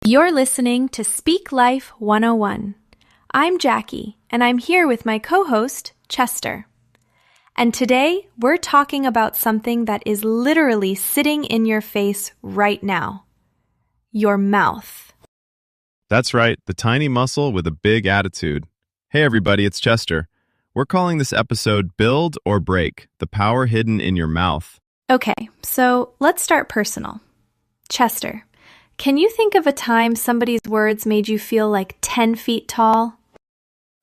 You're listening to Speak Life 101. I'm Jackie, and I'm here with my co-host, Chester. And today, we're talking about something that is literally sitting in your face right now. Your mouth. That's right, the tiny muscle with a big attitude. Hey everybody, it's Chester. We're calling this episode Build or Break, the power hidden in your mouth. Okay, so let's start personal. Chester, can you think of a time somebody's words made you feel like 10 feet tall?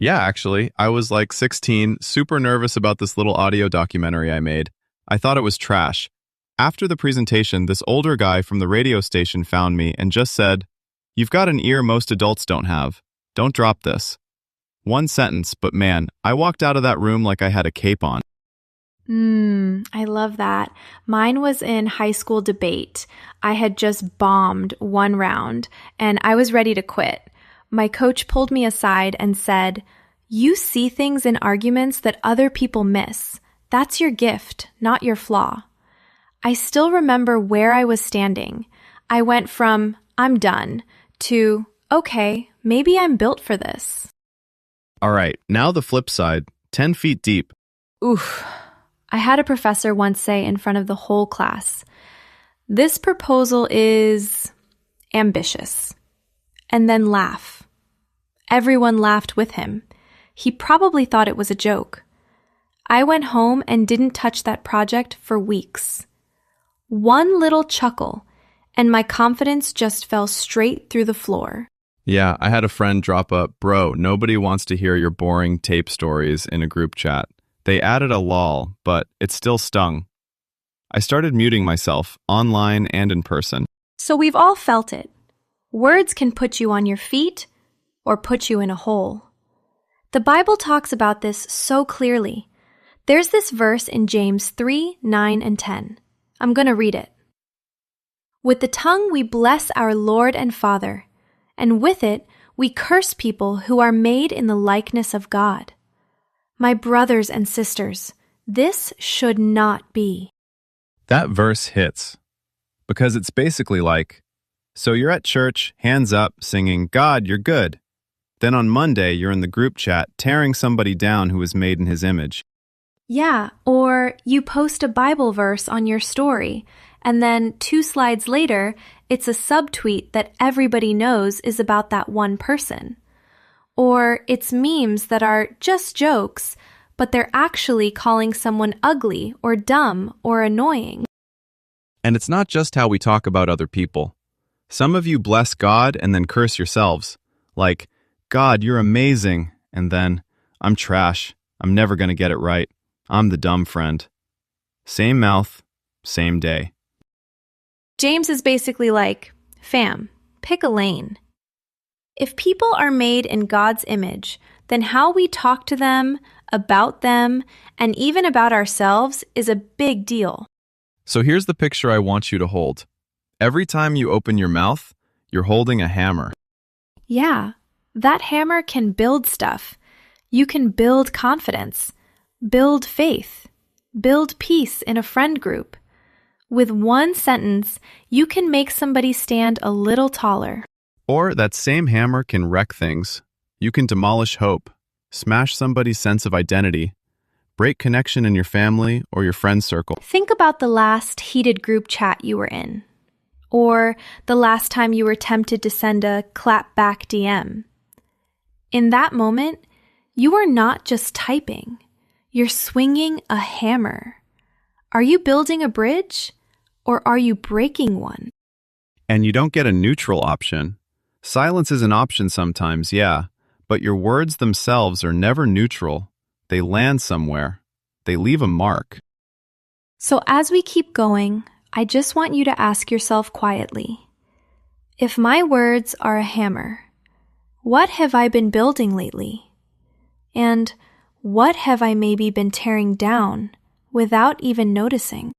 Yeah, actually, I was like 16, super nervous about this little audio documentary I made. I thought it was trash. After the presentation, this older guy from the radio station found me and just said, "You've got an ear most adults don't have. Don't drop this." One sentence, but man, I walked out of that room like I had a cape on. I love that. Mine was in high school debate. I had just bombed one round, and I was ready to quit. My coach pulled me aside and said, "You see things in arguments that other people miss. That's your gift, not your flaw." I still remember where I was standing. I went from, "I'm done," to, "Okay, maybe I'm built for this." All right, now the flip side, 10 feet deep. Oof. I had a professor once say in front of the whole class, "This proposal is ambitious," and then laugh. Everyone laughed with him. He probably thought it was a joke. I went home and didn't touch that project for weeks. One little chuckle, and my confidence just fell straight through the floor. Yeah, I had a friend drop a, "Bro, nobody wants to hear your boring tape stories" in a group chat. They added a lol, but it still stung. I started muting myself, online and in person. So we've all felt it. Words can put you on your feet or put you in a hole. The Bible talks about this so clearly. There's this verse in James 3, 9, and 10. I'm going to read it. "With the tongue we bless our Lord and Father, and with it we curse people who are made in the likeness of God. My brothers and sisters, this should not be." That verse hits, because it's basically like, so you're at church, hands up, singing, "God, you're good." Then on Monday, you're in the group chat tearing somebody down who was made in his image. Yeah, or you post a Bible verse on your story, and then 2 slides later, it's a subtweet that everybody knows is about that one person. Or it's memes that are just jokes, but they're actually calling someone ugly or dumb or annoying. And it's not just how we talk about other people. Some of you bless God and then curse yourselves. Like, "God, you're amazing," and then, "I'm trash. I'm never going to get it right. I'm the dumb friend." Same mouth, same day. James is basically like, "Fam, pick a lane." If people are made in God's image, then how we talk to them, about them, and even about ourselves is a big deal. So here's the picture I want you to hold. Every time you open your mouth, you're holding a hammer. Yeah, that hammer can build stuff. You can build confidence, build faith, build peace in a friend group. With one sentence, you can make somebody stand a little taller. Or that same hammer can wreck things. You can demolish hope, smash somebody's sense of identity, break connection in your family or your friend circle. Think about the last heated group chat you were in, or the last time you were tempted to send a clap back DM. In that moment, you are not just typing, you're swinging a hammer. Are you building a bridge, or are you breaking one? And you don't get a neutral option. Silence is an option sometimes, yeah, but your words themselves are never neutral. They land somewhere. They leave a mark. So as we keep going, I just want you to ask yourself quietly, if my words are a hammer, what have I been building lately? And what have I maybe been tearing down without even noticing?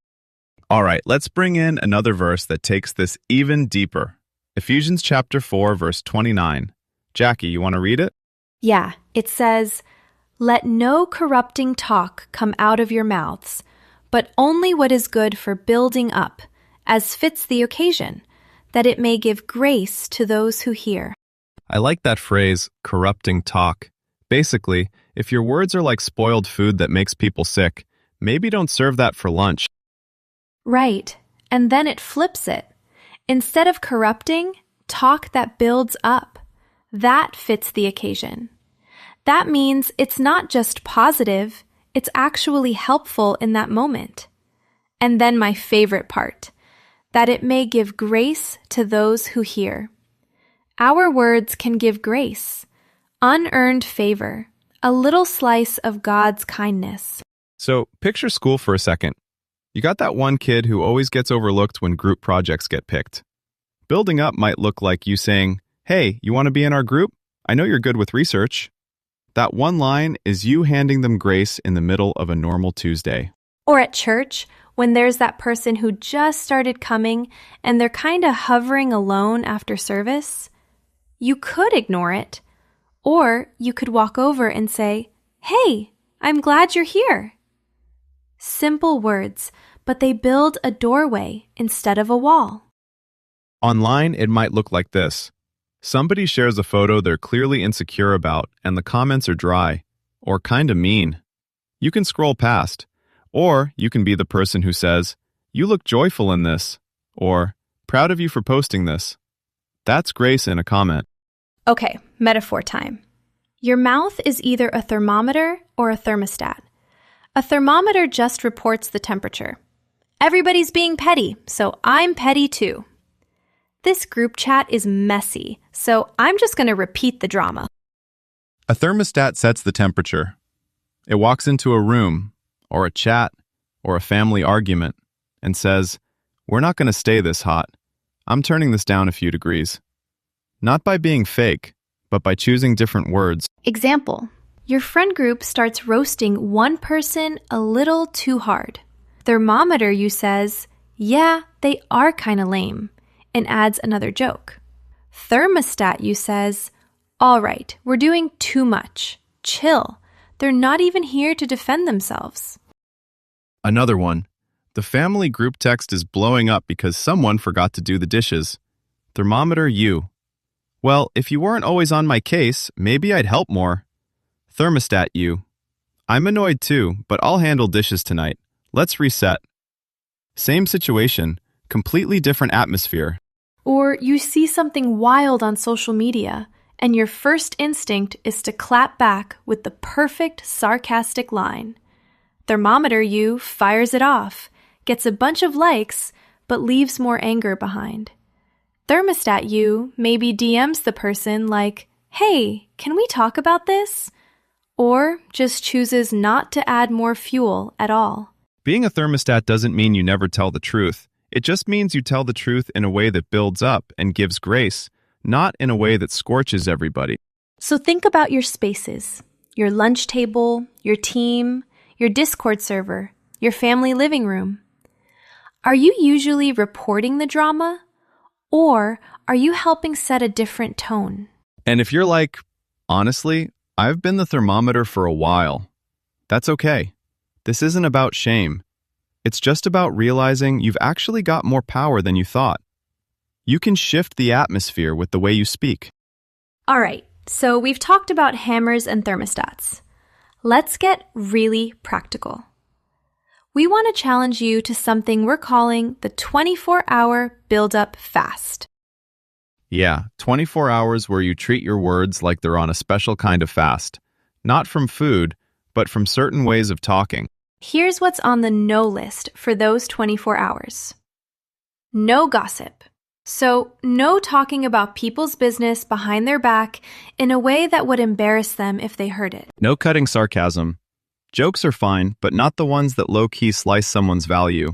All right, let's bring in another verse that takes this even deeper. Ephesians chapter 4, verse 29. Jackie, you want to read it? Yeah, it says, "Let no corrupting talk come out of your mouths, but only what is good for building up, as fits the occasion, that it may give grace to those who hear. I like that phrase, corrupting talk. Basically, if your words are like spoiled food that makes people sick, maybe don't serve that for lunch. Right, and then it flips it. Instead of corrupting, talk that builds up. That fits the occasion. That means it's not just positive, it's actually helpful in that moment. And then my favorite part, that it may give grace to those who hear. Our words can give grace, unearned favor, a little slice of God's kindness. So, picture school for a second. You got that one kid who always gets overlooked when group projects get picked. Building up might look like you saying, "Hey, you want to be in our group? I know you're good with research." That one line is you handing them grace in the middle of a normal Tuesday. Or at church, when there's that person who just started coming and they're kind of hovering alone after service, you could ignore it. Or you could walk over and say, "Hey, I'm glad you're here." Simple words, but they build a doorway instead of a wall. Online, it might look like this. Somebody shares a photo they're clearly insecure about, and the comments are dry, or kinda mean. You can scroll past, or you can be the person who says, "You look joyful in this," or "Proud of you for posting this." That's grace in a comment. Okay, metaphor time. Your mouth is either a thermometer or a thermostat. A thermometer just reports the temperature. Everybody's being petty, so I'm petty too. This group chat is messy, so I'm just going to repeat the drama. A thermostat sets the temperature. It walks into a room, or a chat, or a family argument, and says, "We're not going to stay this hot. I'm turning this down a few degrees." Not by being fake, but by choosing different words. Example, your friend group starts roasting one person a little too hard. Thermometer you says, "Yeah, they are kind of lame," and adds another joke. Thermostat you says, "All right, we're doing too much. Chill. They're not even here to defend themselves." Another one. The family group text is blowing up because someone forgot to do the dishes. Thermometer you. "Well, if you weren't always on my case, maybe I'd help more." Thermostat you. "I'm annoyed too, but I'll handle dishes tonight. Let's reset." Same situation, completely different atmosphere. Or you see something wild on social media, and your first instinct is to clap back with the perfect sarcastic line. Thermometer you fires it off, gets a bunch of likes, but leaves more anger behind. Thermostat you maybe DMs the person like, "Hey, can we talk about this?" Or just chooses not to add more fuel at all. Being a thermostat doesn't mean you never tell the truth. It just means you tell the truth in a way that builds up and gives grace, not in a way that scorches everybody. So think about your spaces, your lunch table, your team, your Discord server, your family living room. Are you usually reporting the drama? Or are you helping set a different tone? And if you're like, "Honestly, I've been the thermometer for a while," that's okay. This isn't about shame. It's just about realizing you've actually got more power than you thought. You can shift the atmosphere with the way you speak. All right, so we've talked about hammers and thermostats. Let's get really practical. We want to challenge you to something we're calling the 24-hour build-up fast. Yeah, 24 hours where you treat your words like they're on a special kind of fast. Not from food, but from certain ways of talking. Here's what's on the no list for those 24 hours. No gossip. So, no talking about people's business behind their back in a way that would embarrass them if they heard it. No cutting sarcasm. Jokes are fine, but not the ones that low-key slice someone's value.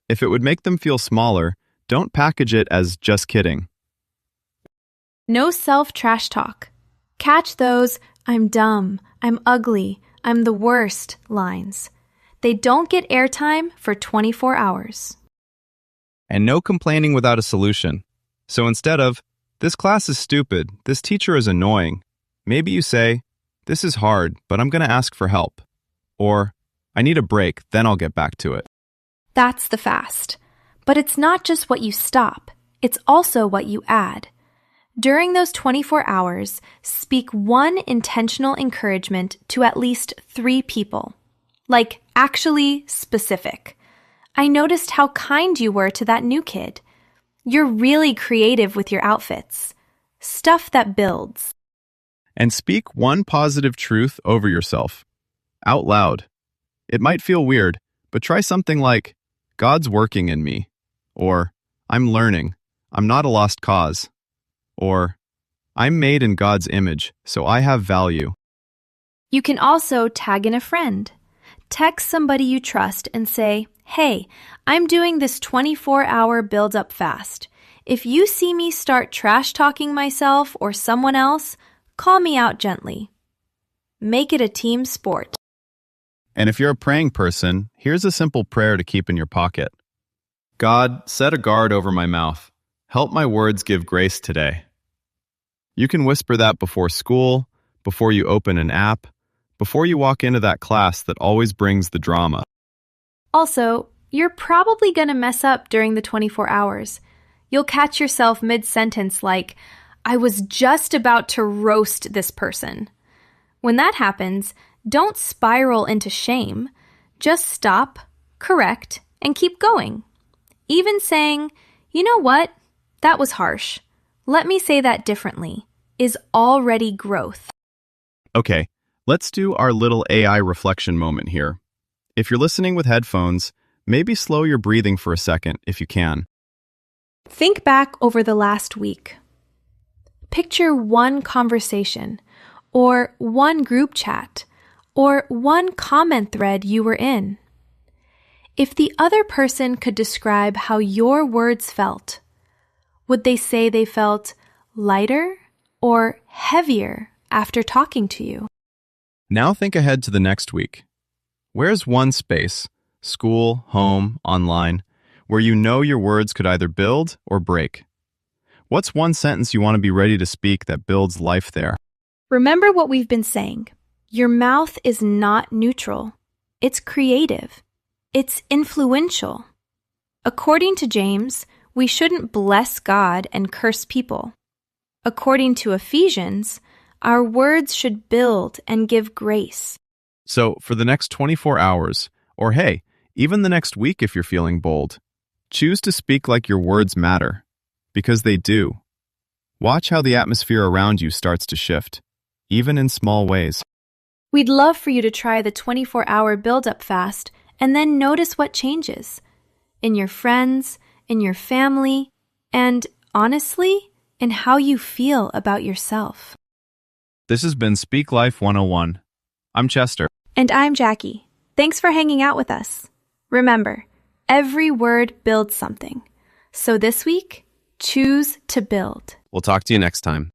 If it would make them feel smaller, don't package it as just kidding. No self-trash talk. Catch those "I'm dumb," "I'm ugly," "I'm the worst" lines. They don't get airtime for 24 hours. And no complaining without a solution. So instead of, "This class is stupid, this teacher is annoying," maybe you say, "This is hard, but I'm going to ask for help." Or, "I need a break, then I'll get back to it." That's the fast. But it's not just what you stop, It's also what you add. During those 24 hours, speak one intentional encouragement to at least 3 people. Like, actually specific. I noticed how kind you were to that new kid. You're really creative with your outfits. Stuff that builds. And speak one positive truth over yourself, out loud. It might feel weird, but try something like, God's working in me, or I'm learning, I'm not a lost cause, or I'm made in God's image, so I have value. You can also tag in a friend. Text somebody you trust and say, hey, I'm doing this 24-hour build-up fast. If you see me start trash-talking myself or someone else, call me out gently. Make it a team sport. And if you're a praying person, here's a simple prayer to keep in your pocket. God, set a guard over my mouth. Help my words give grace today. You can whisper that before school, before you open an app, before you walk into that class that always brings the drama. Also, you're probably going to mess up during the 24 hours. You'll catch yourself mid-sentence like, I was just about to roast this person. When that happens, don't spiral into shame. Just stop, correct, and keep going. Even saying, you know what? That was harsh. Let me say that differently, is already growth. Okay, let's do our little AI reflection moment here. If you're listening with headphones, maybe slow your breathing for a second if you can. Think back over the last week. Picture one conversation, or one group chat, or one comment thread you were in. If the other person could describe how your words felt, would they say they felt lighter or heavier after talking to you? Now think ahead to the next week. Where's one space, school, home, online, where you know your words could either build or break? What's one sentence you want to be ready to speak that builds life there? Remember what we've been saying. Your mouth is not neutral. It's creative. It's influential. According to James, we shouldn't bless God and curse people. According to Ephesians, our words should build and give grace. So, for the next 24 hours, or hey, even the next week if you're feeling bold, choose to speak like your words matter, because they do. Watch how the atmosphere around you starts to shift, even in small ways. We'd love for you to try the 24-hour build-up fast and then notice what changes in your friends, in your family, and honestly, in how you feel about yourself. This has been Speak Life 101. I'm Chester. And I'm Jackie. Thanks for hanging out with us. Remember, every word builds something. So this week, choose to build. We'll talk to you next time.